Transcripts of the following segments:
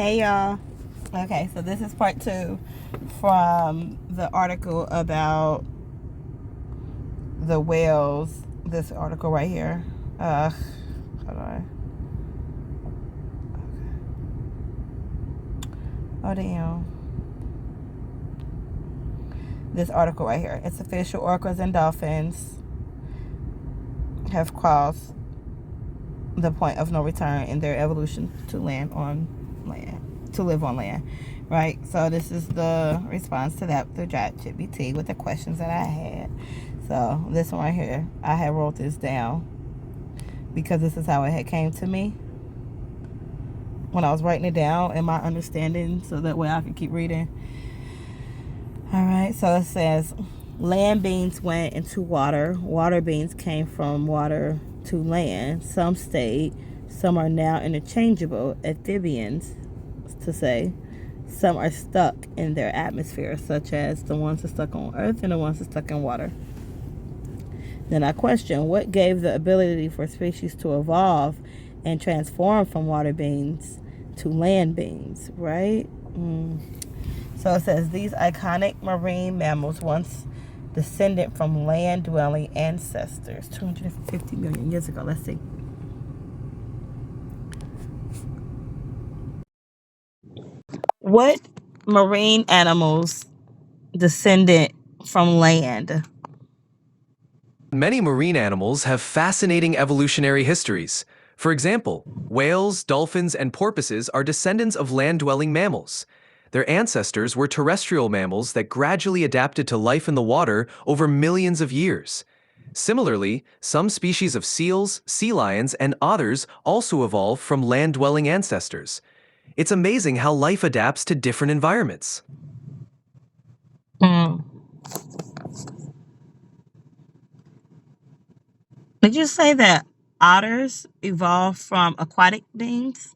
Hey y'all. Okay, so this is part two from the article about the whales. This article right here. Hold on. Oh damn. This article right here. It's official. Orcas and dolphins have crossed the point of no return in their evolution to live on land, right? So this is the response to that through ChatGPT with the questions that I had. So this one right here, I had wrote this down because this is how it had came to me when I was writing it down and my understanding, so that way I could keep reading. All right, so it says land beings went into water. Water beings came from water to land. Some stayed. Some are now interchangeable amphibians, to say. Some are stuck in their atmosphere, such as the ones that are stuck on Earth and the ones that are stuck in water. Then I question, what gave the ability for species to evolve and transform from water beings to land beings, right? So it says these iconic marine mammals once descended from land-dwelling ancestors 250 million years ago. Let's see. What marine animals descended from land? Many marine animals have fascinating evolutionary histories. For example, whales, dolphins, and porpoises are descendants of land-dwelling mammals. Their ancestors were terrestrial mammals that gradually adapted to life in the water over millions of years. Similarly, some species of seals, sea lions, and otters also evolved from land-dwelling ancestors. It's amazing how life adapts to different environments. Mm. Did you say that otters evolved from aquatic beings?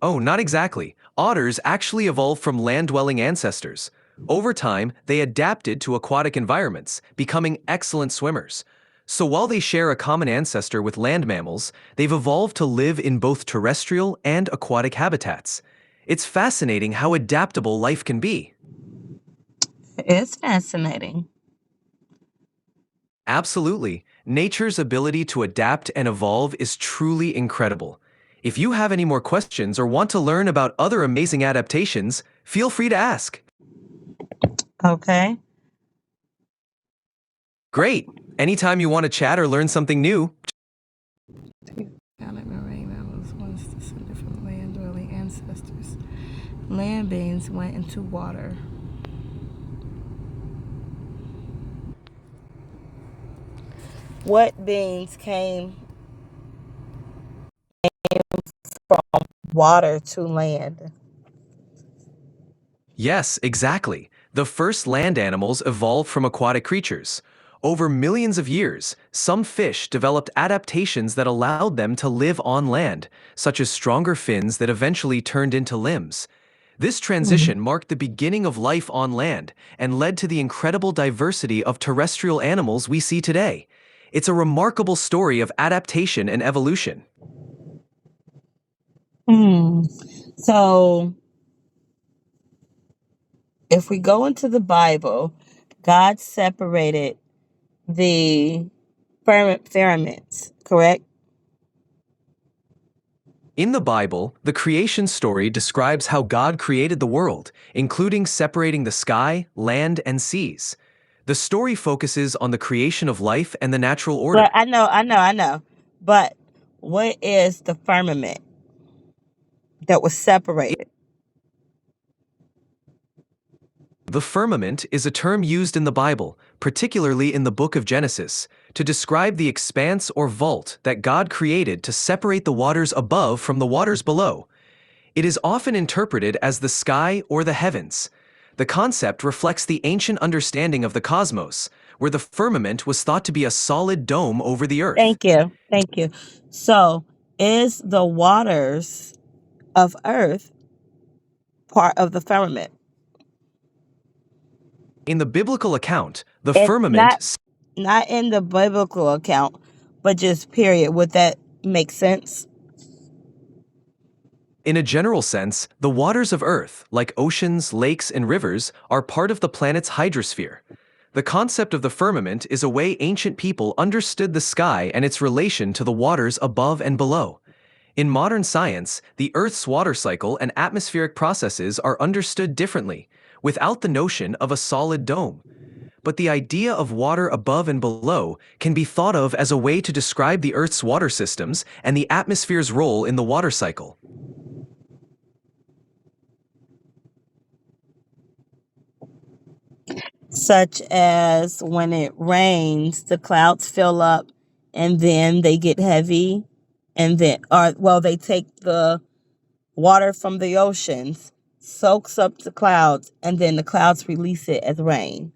Oh, not exactly. Otters actually evolved from land-dwelling ancestors. Over time, they adapted to aquatic environments, becoming excellent swimmers. So while they share a common ancestor with land mammals, they've evolved to live in both terrestrial and aquatic habitats. It's fascinating how adaptable life can be. It's fascinating. Absolutely. Nature's ability to adapt and evolve is truly incredible. If you have any more questions or want to learn about other amazing adaptations, feel free to ask. Okay. Great! Anytime you want to chat or learn something new, Iconic marine mammals once descended from land-dwelling ancestors. Land beings went into water. What beings came from water to land? yes, exactly. The first land animals evolved from aquatic creatures. Over millions of years, some fish developed adaptations that allowed them to live on land, such as stronger fins that eventually turned into limbs. This transition marked the beginning of life on land and led to the incredible diversity of terrestrial animals we see today. It's a remarkable story of adaptation and evolution. Hmm. So, if we go into the Bible, God separated the firmaments, correct? In the Bible, the creation story describes how God created the world, including separating the sky, land, and seas. The story focuses on the creation of life and the natural But order. I know. But what is the firmament that was separated? The firmament is a term used in the Bible, particularly in the book of Genesis, to describe the expanse or vault that God created to separate the waters above from the waters below. It is often interpreted as the sky or the heavens. The concept reflects the ancient understanding of the cosmos, where the firmament was thought to be a solid dome over the earth. Thank you. Thank you. So, is the waters of earth part of the firmament? In the biblical account, the It's firmament not in the biblical account, but just period. Would that make sense? In a general sense, the waters of Earth, like oceans, lakes, and rivers, are part of the planet's hydrosphere. The concept of the firmament is a way ancient people understood the sky and its relation to the waters above and below. In modern science, the Earth's water cycle and atmospheric processes are understood differently, without the notion of a solid dome. But the idea of water above and below can be thought of as a way to describe the Earth's water systems and the atmosphere's role in the water cycle. Such as when it rains, the clouds fill up and then they get heavy, and then, or well, they take the water from the oceans, soaks up the clouds, and then the clouds release it as rain.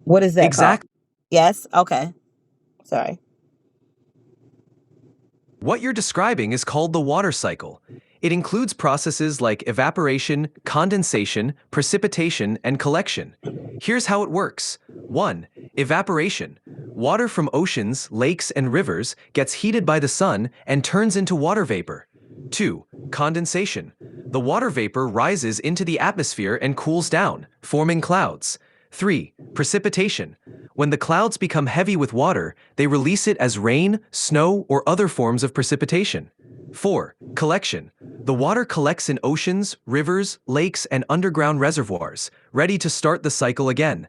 What is that called? Exactly. Yes? Okay. Sorry. What you're describing is called the water cycle. It includes processes like evaporation, condensation, precipitation, and collection. Here's how it works. 1. Evaporation. Water from oceans, lakes, and rivers gets heated by the sun and turns into water vapor. 2. Condensation. The water vapor rises into the atmosphere and cools down, forming clouds. 3. Precipitation. When the clouds become heavy with water, they release it as rain, snow, or other forms of precipitation. 4. Collection. The water collects in oceans, rivers, lakes, and underground reservoirs, ready to start the cycle again.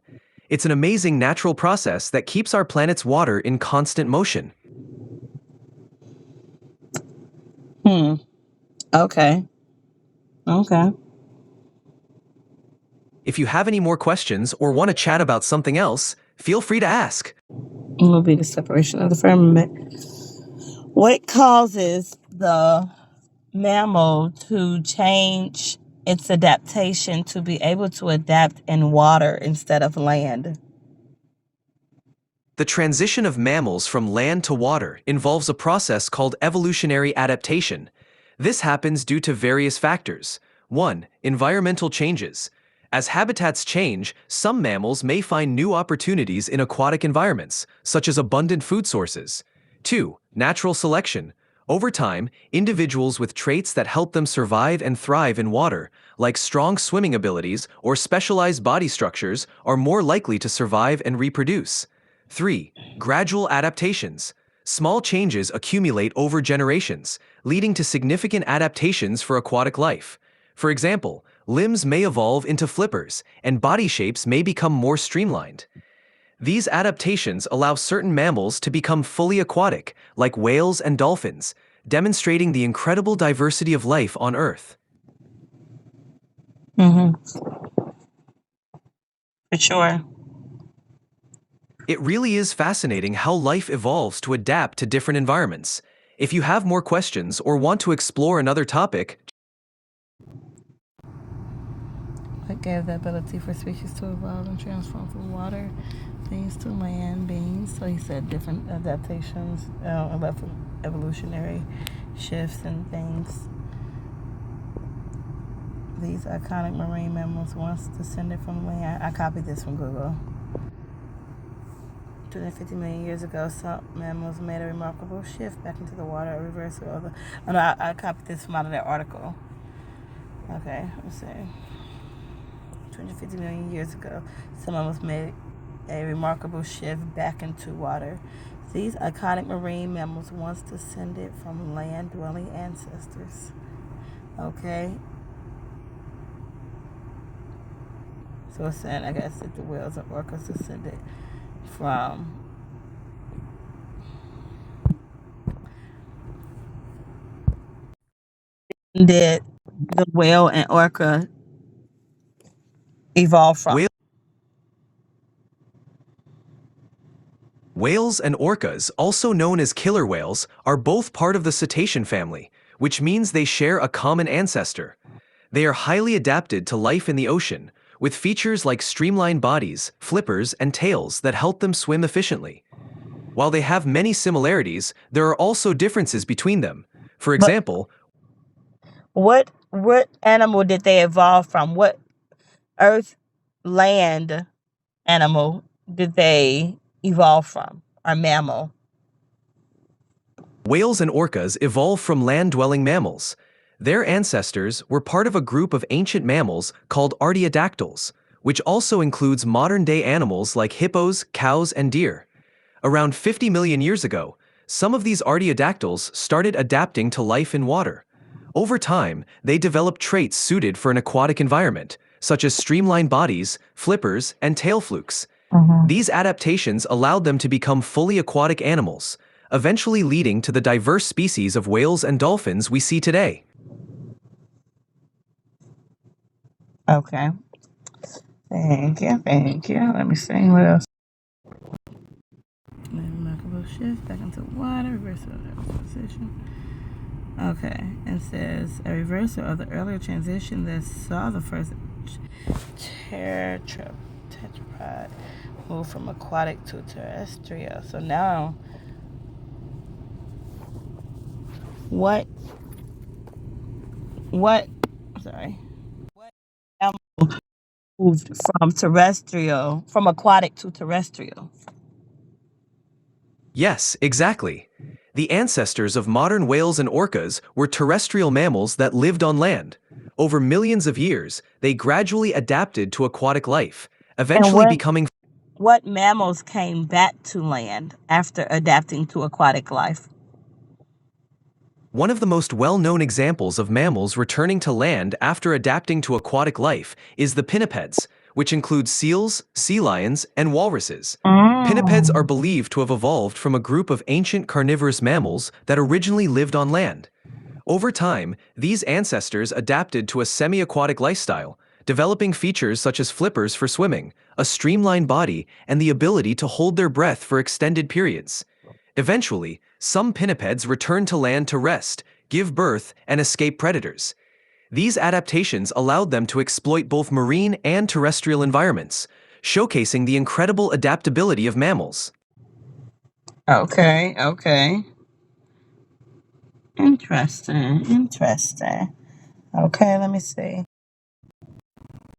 It's an amazing natural process that keeps our planet's water in constant motion. Hmm. Okay. Okay. If you have any more questions or want to chat about something else, feel free to ask. Will be the separation of the firmament. What causes the mammal to change its adaptation to be able to adapt in water instead of land? The transition of mammals from land to water involves a process called evolutionary adaptation. This happens due to various factors. 1. Environmental changes. As habitats change, some mammals may find new opportunities in aquatic environments, such as abundant food sources. 2. Natural selection. Over time, individuals with traits that help them survive and thrive in water, like strong swimming abilities or specialized body structures, are more likely to survive and reproduce. 3. Gradual adaptations. Small changes accumulate over generations, leading to significant adaptations for aquatic life. For example, limbs may evolve into flippers, and body shapes may become more streamlined. These adaptations allow certain mammals to become fully aquatic, like whales and dolphins, demonstrating the incredible diversity of life on Earth. Mm-hmm. For sure. It really is fascinating how life evolves to adapt to different environments. If you have more questions or want to explore another topic, What gave the ability for species to evolve and transform from water beings to land beings? So he said different adaptations, evolutionary shifts and things. These iconic marine mammals once descended from land. I copied this from Google. 250 million years ago, some mammals made a remarkable shift back into the water, a reversal of the. Oh no, I copied this from out of that article. Okay, let's see. 250 million years ago, some mammals made a remarkable shift back into water. These iconic marine mammals once descended from land-dwelling ancestors. Okay. So it's saying, I guess, that the whales and orcas descended from did the whale and orca evolve from? whales and orcas, also known as killer whales, are both part of the cetacean family, which means they share a common ancestor. They are highly adapted to life in the ocean, with features like streamlined bodies, flippers, and tails that help them swim efficiently. While they have many similarities, there are also differences between them. For But example, what animal did they evolve from? What earth land animal did they evolve from? Or mammal? whales and orcas evolve from land-dwelling mammals. Their ancestors were part of a group of ancient mammals called artiodactyls, which also includes modern-day animals like hippos, cows, and deer. Around 50 million years ago, some of these artiodactyls started adapting to life in water. Over time, they developed traits suited for an aquatic environment, such as streamlined bodies, flippers, and tail flukes. These adaptations allowed them to become fully aquatic animals, eventually leading to the diverse species of whales and dolphins we see today. Okay. Thank you. Thank you. Let me see what else. Remarkable shift back into water. Reversal of position. Okay. It says a reversal of the earlier transition that saw the first tetrapod move from aquatic to terrestrial. So now, what? Sorry. What animal moved from aquatic to terrestrial? Yes, exactly. The ancestors of modern whales and orcas were terrestrial mammals that lived on land. Over millions of years, they gradually adapted to aquatic life, And eventually becoming what mammals came back to land after adapting to aquatic life? one of the most well-known examples of mammals returning to land after adapting to aquatic life is the pinnipeds, which includes seals, sea lions, and walruses. Pinnipeds are Mm. believed to have evolved from a group of ancient carnivorous mammals that originally lived on land. Over time, these ancestors adapted to a semi-aquatic lifestyle, developing features such as flippers for swimming, a streamlined body, and the ability to hold their breath for extended periods. Eventually, some pinnipeds return to land to rest, give birth, and escape predators. These adaptations allowed them to exploit both marine and terrestrial environments, showcasing the incredible adaptability of mammals. Okay, okay. Interesting, interesting. Okay, let me see.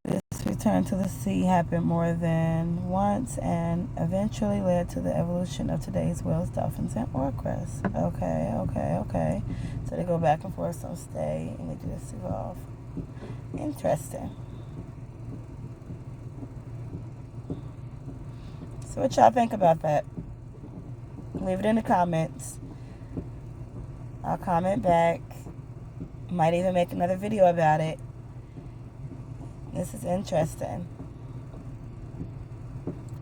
This return to the sea happened more than once and eventually led to the evolution of today's whales, dolphins, and orcas. Okay, okay, okay. So they go back and forth, some stay, and they just evolve. Interesting. So what y'all think about that? Leave it in the comments. I'll comment back. Might even make another video about it. This is interesting.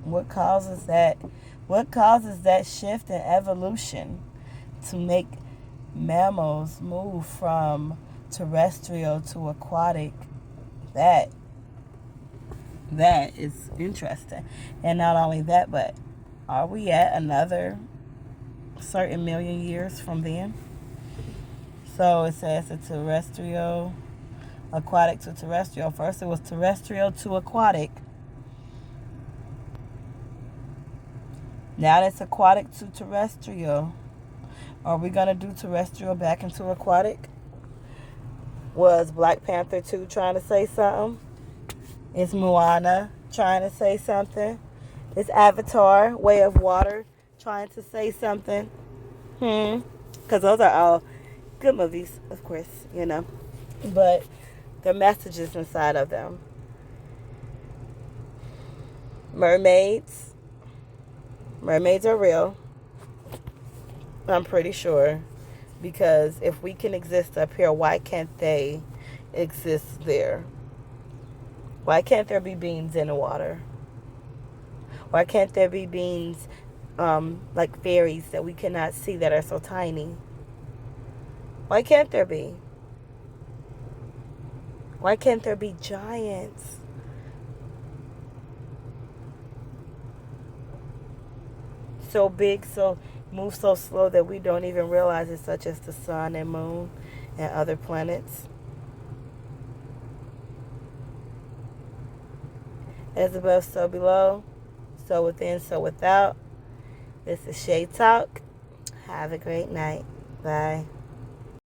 What causes that? What causes that shift in evolution to make mammals move from terrestrial to aquatic? That is interesting. And not only that, but are we at another certain million years from then? So it says a terrestrial, aquatic to terrestrial. First it was terrestrial to aquatic. Now that's aquatic to terrestrial. Are we going to do terrestrial back into aquatic? Was Black Panther 2 trying to say something? Is Moana trying to say something? Is Avatar, Way of Water, trying to say something? Because those are all good movies, of course, you know. But the messages inside of them. Mermaids. Mermaids are real. I'm pretty sure. Because if we can exist up here, why can't they exist there? Why can't there be beings in the water? Why can't there be beings like fairies that we cannot see that are so tiny? Why can't there be? Why can't there be giants? So big, so move so slow that we don't even realize it, such as the sun and moon and other planets. As above, so below, so within, so without. This is Shaetalk. Have a great night. Bye.